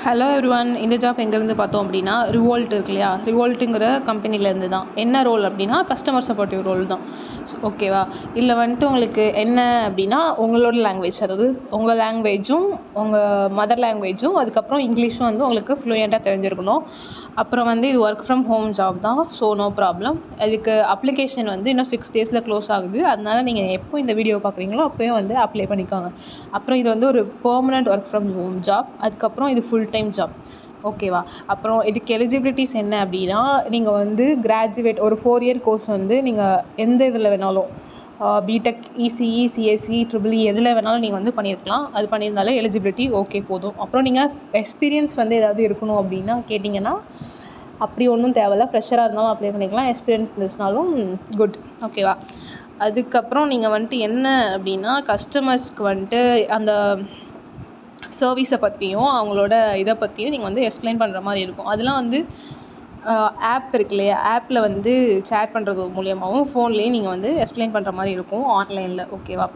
Hello everyone. இந்த job எங்கேருந்து பார்த்தோம் அப்படின்னா ரிவோல்ட் இருக்கு இல்லையா, ரிவோல்ட்டுங்கிற கம்பெனிலேருந்து தான். என்ன ரோல் அப்படின்னா கஸ்டமர் சப்போர்ட்டிவ் ரோல் தான். ஓகேவா? இல்லை வந்துட்டு உங்களுக்கு என்ன அப்படின்னா உங்களோட லாங்குவேஜ், அதாவது உங்கள் லாங்குவேஜும் உங்கள் மதர் லாங்குவேஜும் அதுக்கப்புறம் இங்கிலீஷும் வந்து உங்களுக்கு ஃப்ளூயண்ட்டாக தெரிஞ்சிருக்கணும். அப்புறம் வந்து இது ஒர்க் ஃப்ரம் ஹோம் ஜாப் தான். So no problem. அதுக்கு அப்ளிகேஷன் வந்து இன்னும் 6 days க்ளோஸ் ஆகுது. அதனால நீங்கள் எப்போ இந்த வீடியோ பார்க்குறீங்களோ அப்போயே வந்து அப்ளை பண்ணிக்கோங்க. அப்புறம் இது வந்து ஒரு permanent work from home job. அதுக்கப்புறம் இது ஃபுல் டைம் ஜாப். ஓகேவா? அப்புறம் இதுக்கு எலிஜிபிலிட்டிஸ் என்ன அப்படின்னா, நீங்கள் வந்து கிராஜுவேட் ஒரு 4 year கோர்ஸ் வந்து நீங்கள் எந்த இதில் வேணாலும் பிடெக், இசிஇ, சிஎஸ்சி, ட்ரிபிள்இ எதில் வேணாலும் நீங்கள் வந்து பண்ணியிருக்கலாம். அது பண்ணியிருந்தாலே எலிஜிபிலிட்டி ஓகே போதும். அப்புறம் நீங்கள் எக்ஸ்பீரியன்ஸ் வந்து ஏதாவது இருக்கணும் அப்படின்னா கேட்டிங்கன்னா, அப்படி ஒன்றும் தேவையில்ல. ஃப்ரெஷராக இருந்தாலும் அப்ளை பண்ணிக்கலாம். எக்ஸ்பீரியன்ஸ் இருந்துச்சுனாலும் குட். ஓகேவா? அதுக்கப்புறம் நீங்கள் வந்துட்டு என்ன அப்படின்னா, கஸ்டமர்ஸ்க்கு வந்துட்டு அந்த சர்வீஸை பற்றியும் அவங்களோட இதை பற்றியும் நீங்கள் வந்து எக்ஸ்பிளைன் பண்ணுற மாதிரி இருக்கும். அதெல்லாம் வந்து ஆப் இருக்கு இல்லையா, ஆப்பில் வந்து சேட் பண்ணுறது மூலியமாகவும் ஃபோன்லேயும் நீங்கள் வந்து எக்ஸ்பிளைன் பண்ணுற மாதிரி இருக்கும் ஆன்லைனில். ஓகேவா?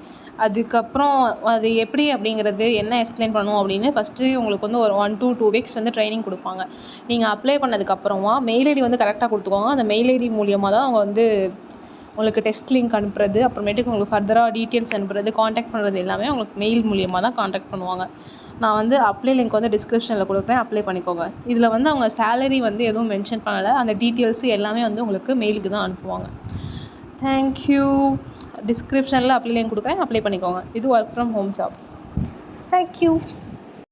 அதுக்கப்புறம் அது எப்படி அப்படிங்கிறது என்ன எக்ஸ்பிளைன் பண்ணணும் அப்படின்னு ஃபஸ்ட்டு உங்களுக்கு வந்து ஒரு 1 to 2 weeks வந்து ட்ரைனிங் கொடுப்பாங்க. நீங்கள் அப்ளை பண்ணதுக்கப்புறமா மெயில் ஐடி வந்து கரெக்டாக கொடுத்துக்கோங்க. அந்த மெயில் ஐடி மூலியமாக தான் அவங்க வந்து உங்களுக்கு டெஸ்ட் லிங்க் அனுப்புறது, அப்புறமேட்டுக்கு உங்களுக்கு ஃபர்தராக டீட்டெயில்ஸ் அனுப்புறது, காண்டாக்ட் பண்ணுறது எல்லாமே உங்களுக்கு மெயில் மூலியமாக தான் காண்டாக்ட் பண்ணுவாங்க. நான் வந்து அப்ளை லிங்க் வந்து டிஸ்கிரிப்ஷனில் கொடுக்குறேன், அப்ளை பண்ணிக்கோங்க. இதில் வந்து அவங்க சேலரி வந்து எதுவும் மென்ஷன் பண்ணலை. அந்த டீட்டெயில்ஸு எல்லாமே வந்து உங்களுக்கு மெயிலுக்கு தான் அனுப்புவாங்க. தேங்க்யூ. டிஸ்கிரிப்ஷனில் அப்ளை லிங்க் கொடுக்குறேன், அப்ளை பண்ணிக்கோங்க. இது work from home job. Thank you.